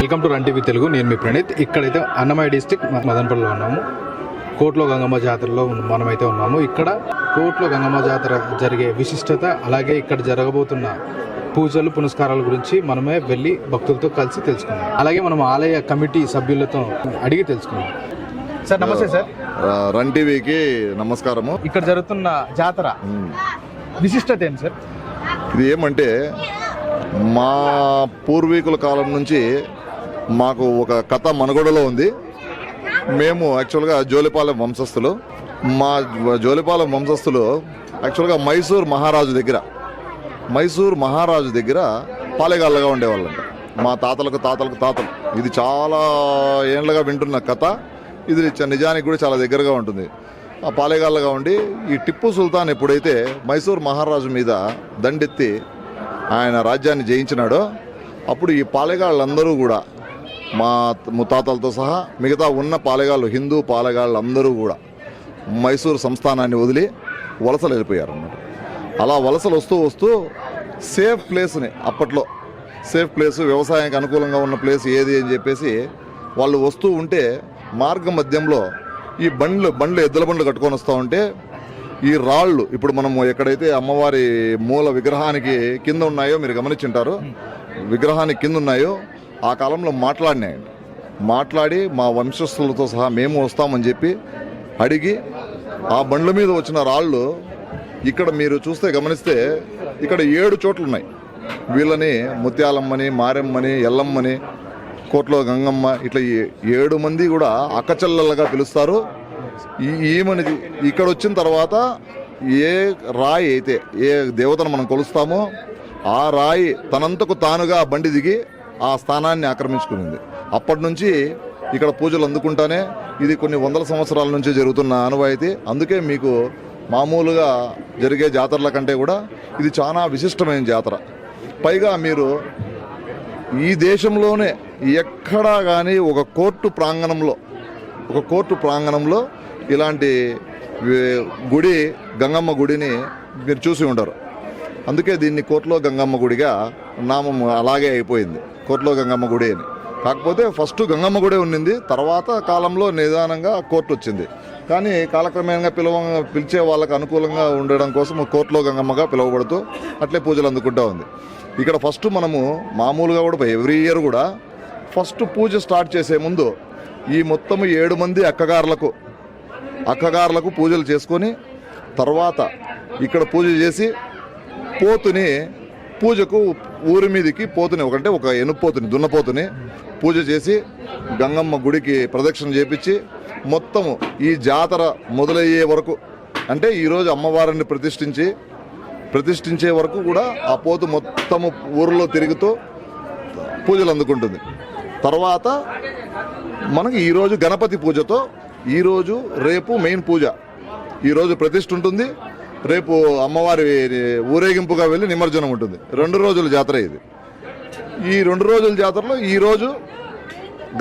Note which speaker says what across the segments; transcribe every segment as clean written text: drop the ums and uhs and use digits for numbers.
Speaker 1: Welcome to run TV Telugu. నేను మీ ప్రణీత్. ఇక్కడైతే Annamayya district మదనపల్లిలో ఉన్నాము. కోట్లో గంగమ్మ జాతరలో మనమైతే ఉన్నాము. ఇక్కడ కోట్లో గంగమ్మ జాతర జరిగే విశిష్టత, అలాగే ఇక్కడ జరగబోతున్న పూజలు పునస్కారాల గురించి మనమే వెళ్ళి భక్తులతో కలిసి తెలుసుకున్నాం. అలాగే మనం ఆలయ కమిటీ సభ్యులతో అడిగి తెలుసుకున్నాం. సార్ నమస్తే. సార్
Speaker 2: రన్ టీవీకి నమస్కారము.
Speaker 1: ఇక్కడ జరుగుతున్న జాతర విశిష్టత ఏంటి సార్?
Speaker 2: ఇది ఏమంటే, మా పూర్వీకుల కాలం నుంచి మాకు ఒక కథ మనుగడలో ఉంది. మేము యాక్చువల్గా జోలిపాలెం వంశస్థులు. మా జోలిపాలెం వంశస్థులు యాక్చువల్గా మైసూర్ మహారాజు దగ్గర పాలెగాళ్ళగా ఉండేవాళ్ళంట. మా తాతలు ఇది చాలా ఏళ్ళగా వింటున్న కథ. ఇది నిజానికి కూడా చాలా దగ్గరగా ఉంటుంది. ఆ పాలెగాళ్ళగా ఉండి ఈ టిప్పు సుల్తాన్ ఎప్పుడైతే మైసూర్ మహారాజు మీద దండెత్తి ఆయన రాజ్యాన్ని జయించినాడో, అప్పుడు ఈ పాలెగాళ్ళందరూ కూడా మా ముత్తాతలతో సహా మిగతా ఉన్న పాలెగాళ్ళు, హిందూ పాలెగాళ్ళందరూ కూడా మైసూరు సంస్థానాన్ని వదిలి వలసలు వెళ్ళిపోయారు అన్నమాట. అలా వలసలు వస్తూ సేఫ్ ప్లేస్ని, అప్పట్లో సేఫ్ ప్లేస్, వ్యవసాయానికి అనుకూలంగా ఉన్న ప్లేస్ ఏది అని చెప్పేసి వాళ్ళు వస్తూ ఉంటే, మార్గ మధ్యంలో ఈ బండ్లు ఎద్దుల బండ్లు కట్టుకొని వస్తూ ఉంటే, ఈ రాళ్ళు ఇప్పుడు మనము ఎక్కడైతే అమ్మవారి మూల విగ్రహానికి కింద ఉన్నాయో మీరు గమనించుంటారు, విగ్రహానికి కింద ఉన్నాయో ఆ కాలంలో మాట్లాడి మా వంశస్థులతో సహా మేము వస్తామని చెప్పి అడిగి, ఆ బండ్ల మీద వచ్చిన రాళ్ళు ఇక్కడ మీరు చూస్తే గమనిస్తే ఇక్కడ 7 చోట్లు ఉన్నాయి. వీళ్ళని ముత్యాలమ్మని, మారెమ్మని, ఎల్లమ్మని, కోట్లో గంగమ్మ, ఇట్లా 7 మంది కూడా అక్కచెల్లెలుగా పిలుస్తారు. ఈమెనిది ఇక్కడ వచ్చిన తర్వాత ఏ రాయి అయితే, ఏ దేవతను మనం కొలుస్తామో ఆ రాయి తనంతకు తానుగా బండి దిగి ఆ స్థానాన్ని ఆక్రమించుకునింది. అప్పటి నుంచి ఇక్కడ పూజలు అందుకుంటానే ఇది కొన్ని వందల సంవత్సరాల నుంచి జరుగుతున్న ఆనవాయితీ. అందుకే మీకు మామూలుగా జరిగే జాతరల కంటే కూడా ఇది చాలా విశిష్టమైన జాతర. పైగా మీరు ఈ దేశంలోనే ఎక్కడా కానీ ఒక కోర్టు ప్రాంగణంలో ఇలాంటి గుడి, గంగమ్మ గుడిని మీరు చూసి ఉండరు. అందుకే దీన్ని కోట్లో గంగమ్మ గుడిగా నామం అలాగే అయిపోయింది, కోట్లో గంగమ్మ గుడి అని. కాకపోతే ఫస్ట్ గంగమ్మ గుడే ఉండింది, తర్వాత కాలంలో నిదానంగా కోర్టు వచ్చింది. కానీ కాలక్రమేణంగా పిలిచే వాళ్ళకు అనుకూలంగా ఉండడం కోసం కోర్టులో గంగమ్మగా పిలువబడుతూ అట్లే పూజలు అందుకుంటూ ఉంది. ఇక్కడ ఫస్ట్ మనము మామూలుగా కూడా ఎవ్రీ ఇయర్ కూడా ఫస్ట్ పూజ స్టార్ట్ చేసే ముందు ఈ మొత్తం 7 మంది అక్కగారులకు పూజలు చేసుకొని, తర్వాత ఇక్కడ పూజ చేసి పోతుని పూజకు ఊరి మీదకి పోతుని ఒక ఎనుపోతుని, దున్నపోతుని పూజ చేసి గంగమ్మ గుడికి ప్రదక్షిణ చేపించి, మొత్తము ఈ జాతర మొదలయ్యే వరకు, అంటే ఈరోజు అమ్మవారిని ప్రతిష్ఠించే వరకు కూడా ఆ పోతు మొత్తము ఊరిలో తిరుగుతూ పూజలు అందుకుంటుంది. తర్వాత మనకి ఈరోజు గణపతి పూజతో, ఈరోజు రేపు మెయిన్ పూజ, ఈరోజు ప్రతిష్ఠ ఉంటుంది, రేపు అమ్మవారి ఊరేగింపుగా వెళ్ళి నిమజ్జనం ఉంటుంది. 2 రోజుల జాతర ఇది. ఈ 2 రోజుల జాతరలో ఈరోజు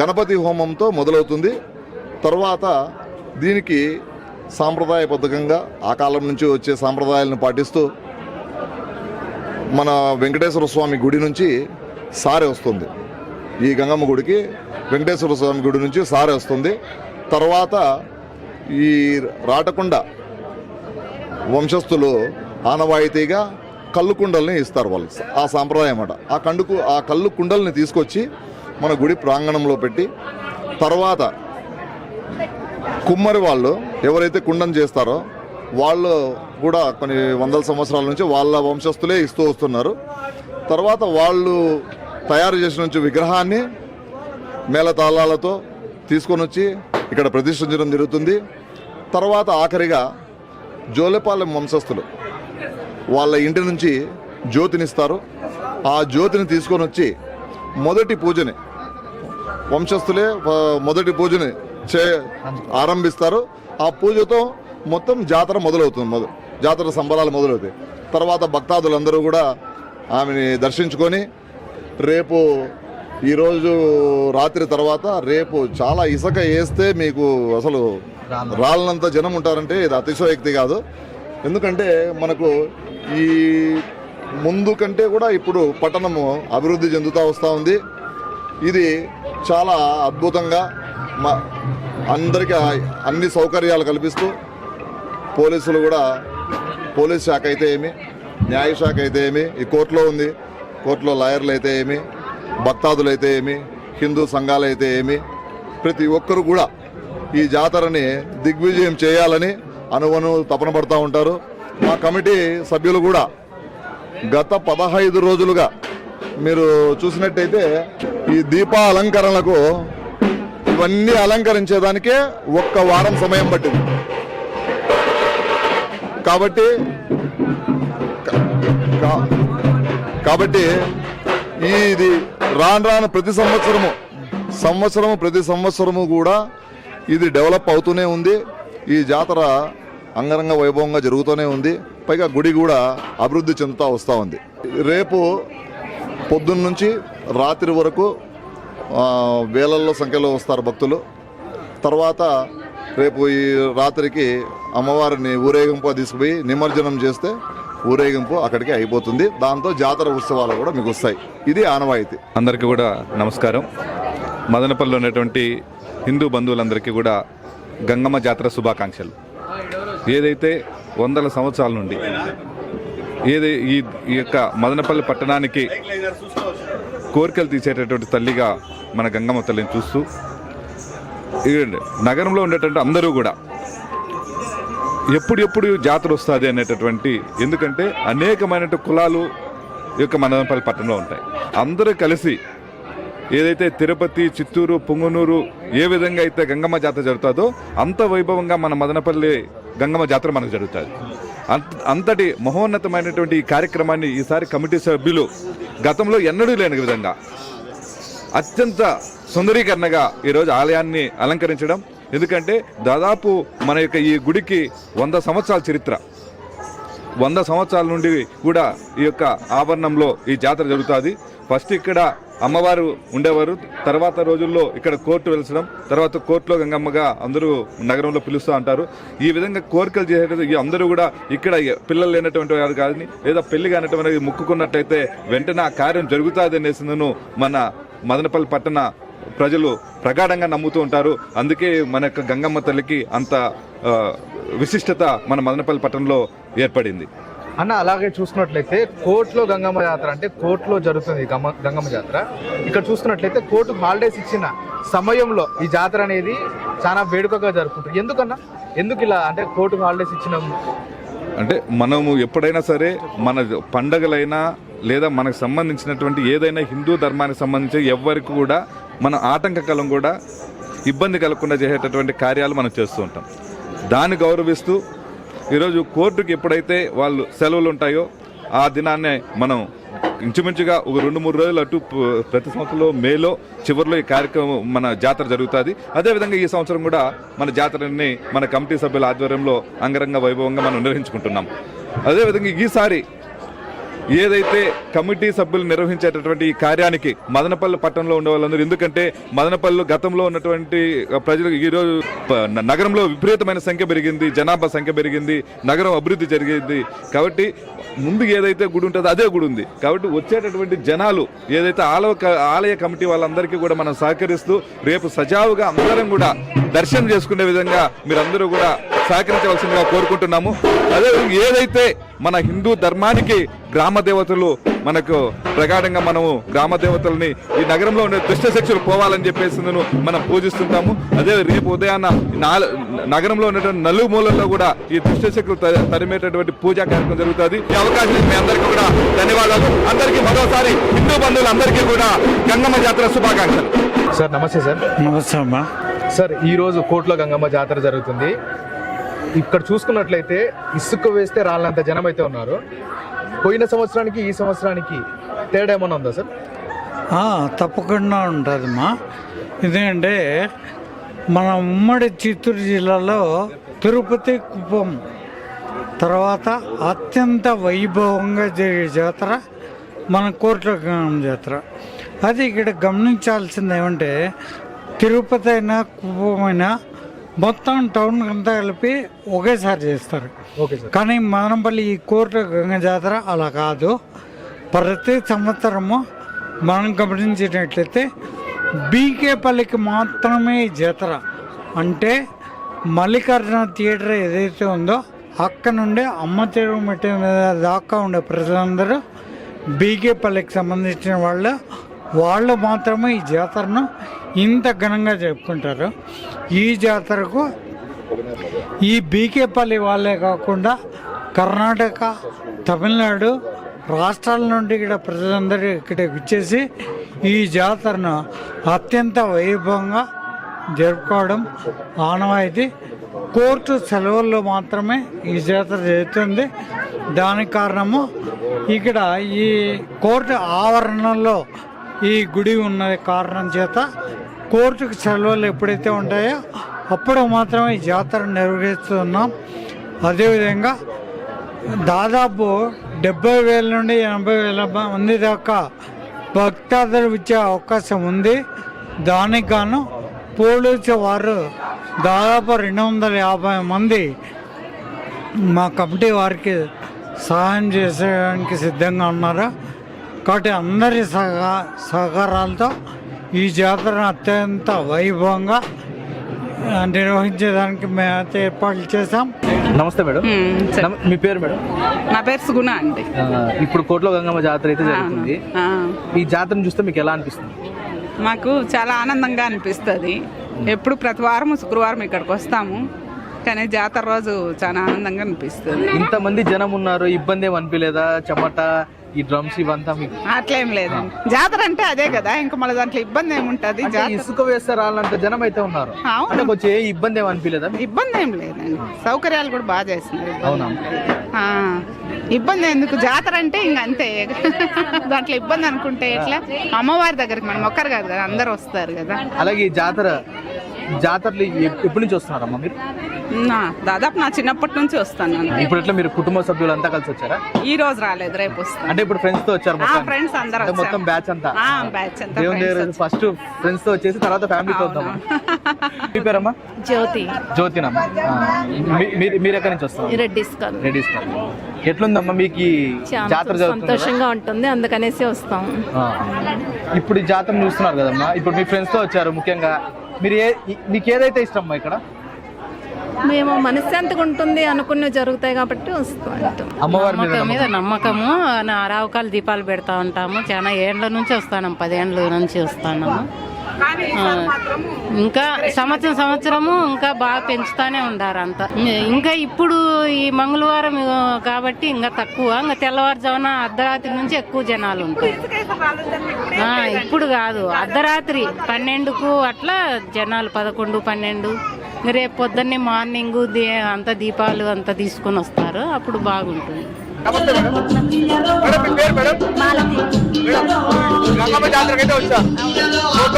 Speaker 2: గణపతి హోమంతో మొదలవుతుంది. తర్వాత దీనికి సాంప్రదాయబద్ధంగా ఆ కాలం నుంచి వచ్చే సాంప్రదాయాలను పాటిస్తూ మన వెంకటేశ్వర స్వామి గుడి నుంచి సారె వస్తుంది. ఈ గంగమ్మ గుడికి వెంకటేశ్వర స్వామి గుడి నుంచి సారె వస్తుంది. తర్వాత ఈ రాటకొండ వంశస్థులు ఆనవాయితీగా కళ్ళు కుండల్ని ఇస్తారు వాళ్ళు, ఆ సాంప్రదాయం అన్నమాట. ఆ కళ్ళు కుండల్ని తీసుకొచ్చి మన గుడి ప్రాంగణంలో పెట్టి, తర్వాత కుమ్మరి వాళ్ళు ఎవరైతే కుండను చేస్తారో వాళ్ళు కూడా కొన్ని వందల సంవత్సరాల నుంచి వాళ్ళ వంశస్థులే ఇస్తూ వస్తున్నారు. తర్వాత వాళ్ళు తయారు చేసిన విగ్రహాన్ని మేళతాళాలతో తీసుకొని వచ్చి ఇక్కడ ప్రతిష్ఠించడం జరుగుతుంది. తర్వాత ఆఖరిగా జోలిపాలెం వంశస్థులు వాళ్ళ ఇంటి నుంచి జ్యోతినిస్తారు. ఆ జ్యోతిని తీసుకొని వచ్చి వంశస్థులే మొదటి పూజని ఆరంభిస్తారు. ఆ పూజతో మొత్తం జాతర మొదలవుతుంది, జాతర సంబరాలు మొదలవుతాయి. తర్వాత భక్తాదులందరూ కూడా ఆమెని దర్శించుకొని, రేపు ఈరోజు రాత్రి తర్వాత రేపు చాలా ఇసుక వేస్తే మీకు అసలు రాళ్ళనంత జనం ఉంటారంటే ఇది అతిశయోక్తి కాదు. ఎందుకంటే మనకు ఈ ముందు కంటే కూడా ఇప్పుడు పట్టణము అభివృద్ధి చెందుతూ వస్తూ ఉంది. ఇది చాలా అద్భుతంగా అందరికీ అన్ని సౌకర్యాలు కల్పిస్తూ పోలీసులు కూడా, పోలీస్ శాఖ అయితే ఏమి, న్యాయ శాఖ అయితే ఏమి, ఈ కోర్టులో ఉంది, కోర్టులో లాయర్లు అయితే ఏమి, భక్తాదులు అయితే ఏమి, హిందూ సంఘాలు అయితే ఏమి, ప్రతి ఒక్కరు కూడా ఈ జాతరని దిగ్విజయం చేయాలని అనువను తపన పడుతూ ఉంటారు. మా కమిటీ సభ్యులు కూడా గత 15 రోజులుగా మీరు చూసినట్టయితే ఈ దీపాలంకరణలకు ఇవన్నీ అలంకరించేదానికే 1 వారం సమయం పట్టింది. కాబట్టి ఇది రాను ప్రతి సంవత్సరము కూడా ఇది డెవలప్ అవుతూనే ఉంది. ఈ జాతర అంగరంగ వైభవంగా జరుగుతూనే ఉంది. పైగా గుడి కూడా అభివృద్ధి చెందుతూ వస్తూ ఉంది. రేపు పొద్దున్న నుంచి రాత్రి వరకు వేలల్లో సంఖ్యలో వస్తారు భక్తులు. తర్వాత రేపు ఈ రాత్రికి అమ్మవారిని ఊరేగింపు తీసుకుపోయి నిమజ్జనం చేస్తే ఊరేగింపు అక్కడికి అయిపోతుంది. దాంతో జాతర ఉత్సవాలు కూడా మీకు వస్తాయి. ఇది ఆనవాయితీ.
Speaker 3: అందరికీ కూడా నమస్కారం. మదనపల్లిలో ఉన్నటువంటి హిందూ బంధువులందరికీ కూడా గంగమ్మ జాతర శుభాకాంక్షలు. ఏదైతే వందల సంవత్సరాల నుండి ఈ యొక్క మదనపల్లి పట్టణానికి కోరికలు తీసేటటువంటి తల్లిగా మన గంగమ్మ తల్లిని చూస్తూ నగరంలో ఉండేటువంటి అందరూ కూడా ఎప్పుడు జాతర వస్తుంది అనేటటువంటి, ఎందుకంటే అనేకమైన కులాలు ఈ యొక్క మదనపల్లి పట్టణంలో ఉంటాయి. అందరూ కలిసి ఏదైతే తిరుపతి, చిత్తూరు, పొంగునూరు ఏ విధంగా అయితే గంగమ్మ జాతర జరుగుతుందో అంత వైభవంగా మన మదనపల్లి గంగమ్మ జాతర మనకు జరుగుతుంది. అంతటి మహోన్నతమైనటువంటి ఈ కార్యక్రమాన్ని ఈసారి కమిటీ సభ్యులు గతంలో ఎన్నడూ లేని విధంగా అత్యంత సుందరీకరణగా ఈరోజు ఆలయాన్ని అలంకరించడం. ఎందుకంటే దాదాపు మన యొక్క ఈ గుడికి 100 సంవత్సరాల చరిత్ర. 100 సంవత్సరాల నుండి కూడా ఈ యొక్క ఆభరణంలో ఈ జాతర జరుగుతుంది. ఫస్ట్ ఇక్కడ అమ్మవారు ఉండేవారు, తర్వాత రోజుల్లో ఇక్కడ కోర్టు వెలిసడం, తర్వాత కోర్టులో గంగమ్మగా అందరూ నగరంలో పిలుస్తూ ఉంటారు. ఈ విధంగా కోరికలు చేసేది అందరూ కూడా ఇక్కడ పిల్లలు లేనటువంటి వారు కానీ లేదా పెళ్లి కానటువంటి మొక్కుకున్నట్లయితే వెంటనే ఆ కార్యం జరుగుతుంది అనేసిందను మన మదనపల్లి పట్టణ ప్రజలు ప్రగాఢంగా నమ్ముతూ ఉంటారు. అందుకే మన యొక్క గంగమ్మ తల్లికి అంత విశిష్టత మన మదనపల్లి పట్టణంలో ఏర్పడింది.
Speaker 1: అన్న, అలాగే చూసుకున్నట్లయితే కోర్టులో గంగమ్మ జాతర అంటే కోర్టులో జరుగుతుంది గంగమ్మ జాతర. ఇక్కడ చూసుకున్నట్లయితే కోర్టుకు హాలిడేస్ ఇచ్చిన సమయంలో ఈ జాతర అనేది చాలా వేడుకగా జరుపుకుంటారు. ఎందుకు ఇలా అంటే కోర్టుకు హాలిడేస్ ఇచ్చిన
Speaker 3: అంటే మనము ఎప్పుడైనా సరే మన పండగలైనా లేదా మనకు సంబంధించినటువంటి ఏదైనా హిందూ ధర్మానికి సంబంధించి ఎవరికి కూడా మన ఆటంకకలం కూడా ఇబ్బంది కలగకుండా చేసేటటువంటి కార్యాలు మనం చేస్తూ ఉంటాం. దాన్ని గౌరవిస్తూ ఈరోజు కోర్టుకి ఎప్పుడైతే వాళ్ళు సెలవులు ఉంటాయో ఆ దినాన్నే మనం ఇంచుమించుగా ఒక 2-3 రోజులు అటు ప్రతి సంవత్సరంలో మేలో చివరిలో ఈ కార్యక్రమం మన జాతర జరుగుతుంది. అదేవిధంగా ఈ సంవత్సరం కూడా మన జాతరని మన కమిటీ సభ్యుల ఆధ్వర్యంలో అంగరంగ వైభవంగా మనం నిర్వహించుకుంటున్నాం. అదేవిధంగా ఈసారి ఏదైతే కమిటీ సభ్యులు నిర్వహించేటటువంటి ఈ కార్యానికి మదనపల్లి పట్టణంలో ఉండే వాళ్ళందరూ, ఎందుకంటే మదనపల్లి గతంలో ఉన్నటువంటి ప్రజలు ఈరోజు నగరంలో విపరీతమైన సంఖ్య పెరిగింది, జనాభా సంఖ్య పెరిగింది, నగరం అభివృద్ధి జరిగింది. కాబట్టి ముందు ఏదైతే గుడి ఉంటుందో అదే గుడి ఉంది. కాబట్టి వచ్చేటటువంటి జనాలు ఏదైతే ఆలయ కమిటీ వాళ్ళందరికీ కూడా మనం సహకరిస్తూ రేపు సజావుగా అందరం కూడా దర్శనం చేసుకునే విధంగా మీరందరూ కూడా సహకరించవలసిందిగా కోరుకుంటున్నాము. అదేవిధంగా ఏదైతే మన హిందూ ధర్మానికి గ్రామ దేవతలు మనకు ప్రగాఢంగా మనము గ్రామ దేవతల్ని ఈ నగరంలో ఉండే దుష్ట శక్తులు పోవాలని చెప్పేసి మనం పూజిస్తుంటాము. అదే రేపు ఉదయాన్న నగరంలో ఉన్నటువంటి నలుమూలల్లో కూడా ఈ దుష్ట శక్తులు తరిమేటటువంటి పూజా కార్యక్రమం జరుగుతుంది. ఈ అవకాశం మీ అందరికీ కూడా ధన్యవాదాలు. అందరికీ మరోసారి హిందూ బంధువులందరికీ కూడా గంగమ్మ జాతర శుభాకాంక్షలు.
Speaker 1: సార్ నమస్తే. సార్
Speaker 4: నమస్తే అమ్మా.
Speaker 1: సార్, ఈరోజు కోర్టులో గంగమ్మ జాతర జరుగుతుంది. ఇక్కడ చూసుకున్నట్లయితే ఇసుక వేస్తే రాళ్ళంత జనం అయితే ఉన్నారు. పోయిన సంవత్సరానికి ఈ సంవత్సరానికి తేడా ఏమన్నా ఉందా సార్?
Speaker 4: తప్పకుండా ఉంటుందమ్మా. ఎందుకంటే మన ఉమ్మడి చిత్తూరు జిల్లాలో తిరుపతి, కుప్పం తర్వాత అత్యంత వైభవంగా జరిగే జాతర మన కోర్టులో గంగమ్మ జాతర. అది ఇక్కడ గమనించాల్సింది ఏమంటే తిరుపతి అయినా కుప్పం అయినా మొత్తం టౌన్ అంతా కలిపి ఒకేసారి చేస్తారు. కానీ మదనపల్లి ఈ కోర్టు గంగ జాతర అలా కాదు. ప్రతి సంవత్సరము మనం గమనించినట్లయితే బీకేపల్లికి మాత్రమే ఈ జాతర. అంటే మల్లికార్జున థియేటర్ ఏదైతే ఉందో అక్కడ నుండి అమ్మ చెరువు మెట్ట మీద దాకా ఉండే ప్రజలందరూ బీకేపల్లికి సంబంధించిన వాళ్ళు మాత్రమే ఈ జాతరను ఇంత ఘనంగా జరుపుకుంటారు. ఈ జాతరకు ఈ బీకేపల్లి వాళ్ళే కాకుండా కర్ణాటక, తమిళనాడు రాష్ట్రాల నుండి ఇక్కడ ప్రజలందరూ ఇక్కడ వచ్చేసి ఈ జాతరను అత్యంత వైభవంగా జరుపుకోవడం ఆనవాయితీ. కోర్టు సెలవుల్లో మాత్రమే ఈ జాతర జరుగుతుంది. దానికి కారణము ఇక్కడ ఈ కోర్టు ఆవరణలో ఈ గుడి ఉన్న కారణం చేత కోర్టుకు సెలవులు ఎప్పుడైతే ఉంటాయో అప్పుడు మాత్రమే ఈ జాతర నిర్వహిస్తున్నాం. అదేవిధంగా దాదాపు 70,000 నుండి 80,000 మంది దాకా భక్తాదులు వచ్చే అవకాశం ఉంది. దానికి గాను పోలీసు వారు దాదాపు 250 మంది మా కమిటీ వారికి సహాయం చేసేయడానికి సిద్ధంగా ఉన్నారు. కాబట్టి అందరి సహకారాలతో ఈ జాతరను అత్యంత వైభవంగా నిర్వహించేదానికి మేమైతే ఏర్పాట్లు చేశాం.
Speaker 1: నమస్తే మేడం. మీ పేరు మేడం?
Speaker 5: నా పేరు సుగుణ అండి.
Speaker 1: ఇప్పుడు కోట్ల గంగమ్మ జాతర అయితే జరుగుతుంది. ఈ జాతరను చూస్తే మీకు ఎలా అనిపిస్తుంది?
Speaker 5: మాకు చాలా ఆనందంగా అనిపిస్తుంది. ఎప్పుడు ప్రతి వారం శుక్రవారం ఇక్కడికి వస్తాము, కానీ జాతర రోజు చాలా ఆనందంగా అనిపిస్తుంది.
Speaker 1: ఇంతమంది జనం ఉన్నారు, ఇబ్బంది ఏమి అనిపించలేదా? చెమట, ఈ డ్రమ్స్ ఇవంతా మీకు?
Speaker 5: అట్లేం లేదండి, జాతర అంటే అదే కదా, ఇంకా మళ్ళీ దాంట్లో ఇబ్బంది ఏముంటది.
Speaker 1: ఇసుక వేస్తే రాలంత జనం అయితే ఉన్నారు. అంటే కొంచెం ఇబ్బంది ఏమి అనిపించలేదా?
Speaker 5: ఇబ్బంది ఏం లేదండి, సౌకర్యాలు కూడా బాగా చేస్తున్నారు.
Speaker 1: అవునా?
Speaker 5: ఇబ్బంది ఎందుకు, జాతర అంటే ఇంక అంతే. దాంట్లో ఇబ్బంది అనుకుంటే ఎట్లా? అమ్మవారి దగ్గరికి మనం ఒక్కరు కాదు కదా, అందరు వస్తారు కదా.
Speaker 1: అలాగే ఈ జాతరలు ఎప్పటి నుంచి వస్తున్నారమ్మా మీరు?
Speaker 5: దాదాపు నా చిన్నప్పటి నుంచి వస్తాను.
Speaker 1: ఇప్పుడు ఎట్లా మీరు కుటుంబ సభ్యులంతా కలిసి వచ్చారా?
Speaker 5: ఈ రోజు రాలేదు, రేపు వస్తాను.
Speaker 1: అంటే ఇప్పుడు ఫ్రెండ్స్ తో వచ్చారు?
Speaker 5: ఫ్రెండ్స్ అందరూ
Speaker 1: మొత్తం బ్యాచ్ అంతా?
Speaker 5: బ్యాచ్ అంతా
Speaker 1: ఫస్ట్ ఫ్రెండ్స్ తో వచ్చేసి తర్వాత ఫ్యామిలీతో వద్దాం. మీ పేరమ్మా?
Speaker 6: జ్యోతి.
Speaker 1: జ్యోతినమ్మా. మీరు ఎక్కడి నుంచి వస్తారు? రెడ్డిస్. ఎట్లుందమ్మా మీకు ఈ జాతర?
Speaker 6: సంతోషంగా ఉంటుంది, అందుకనేసి వస్తాం.
Speaker 1: ఇప్పుడు ఈ జాతర చూస్తున్నారు కదమ్మా, ఇప్పుడు మీ ఫ్రెండ్స్ తో వచ్చారు. ముఖ్యంగా మీకు ఏదైతే ఇష్టమ్మా ఇక్కడ?
Speaker 6: మేము మనశ్శాంతిగా ఉంటుంది, అనుకున్నవి జరుగుతాయి కాబట్టి వస్తాం.
Speaker 1: అమ్మవారి
Speaker 6: మీద నమ్మకము. రావుకాలు దీపాలు పెడతా ఉంటాము, చాలా ఏండ్ల నుంచి వస్తాను, 10 ఏండ్ల నుంచి వస్తాను. ఇంకా సంవత్సరము ఇంకా బాగా పెంచుతానే ఉండారు అంతా. ఇంకా ఇప్పుడు ఈ మంగళవారం కాబట్టి ఇంకా తక్కువ, ఇంకా తెల్లవారుజామున అర్ధరాత్రి నుంచి ఎక్కువ జనాలు ఉంటారు. ఇప్పుడు కాదు, అర్ధరాత్రి 12కు అట్లా జనాలు, 11, 12. రేపు పొద్దున్నే మార్నింగ్ అంతా దీపాలు అంతా తీసుకొని వస్తారు, అప్పుడు బాగుంటుంది.
Speaker 1: గంగమ్మ జాతరకి అయితే వచ్చారు.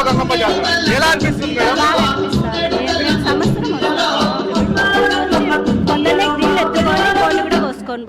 Speaker 1: గంగమ్మ జాతర ఎలా అనిపిస్తుంది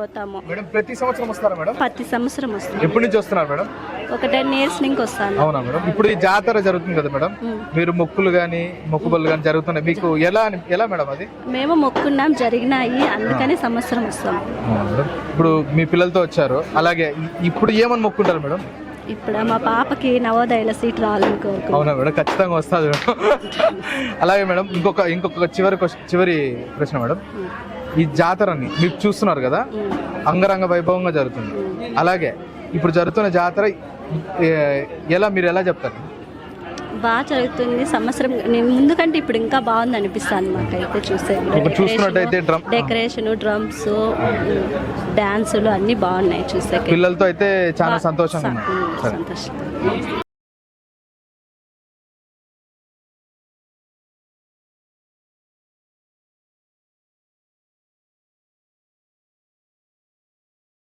Speaker 7: పోతాము.
Speaker 1: ప్రతి సంవత్సరం వస్తారా మేడం?
Speaker 7: ప్రతి సంవత్సరం వస్తాం.
Speaker 1: ఎప్పటి నుంచి వస్తున్నారు మేడం?
Speaker 7: ఒక 10 years నుంచి వస్తాను.
Speaker 1: అవునా మేడం? ఇప్పుడు ఈ జాతర జరుగుతుంది కదా మేడం, మీరు మొక్కులు గానీ మొక్కుబళ్ళు గానీ జరుగుతున్నాయి, మీకు ఎలా మేడం అది?
Speaker 7: మేము మొక్కున్నాం, జరిగినాయి, అందుకని సంవత్సరం వస్తాం.
Speaker 1: ఇప్పుడు మీ పిల్లలతో వచ్చారు, అలాగే ఇప్పుడు ఏమని మొక్కుంటారు మేడం?
Speaker 7: ఇప్పుడు మా పాపకి నవోదయల సీట్ రావాలని కోరుకుంటున్నాం.
Speaker 1: అవునా మేడం? ఖచ్చితంగా వస్తుంది మేడం. అలాగే మేడం, ఇంకొక చివరి ప్రశ్న మేడం. ఈ జాతరని మీరు చూస్తున్నారు కదా, అంగరంగ వైభవంగా జరుగుతుంది. అలాగే ఇప్పుడు జరుగుతున్న జాతర మీరు ఎలా చెప్తారు?
Speaker 7: బాగా జరుగుతుంది. సంవత్సరం ముందు కంటే ఇప్పుడు ఇంకా బాగుంది అనిపిస్తుంది మాకైతే.
Speaker 1: చూసుకున్నట్టయితే
Speaker 7: డెకరేషన్, డ్రమ్స్, డాన్సులు అన్ని బాగున్నాయి చూసే.
Speaker 1: పిల్లలతో అయితే చాలా సంతోషంగా.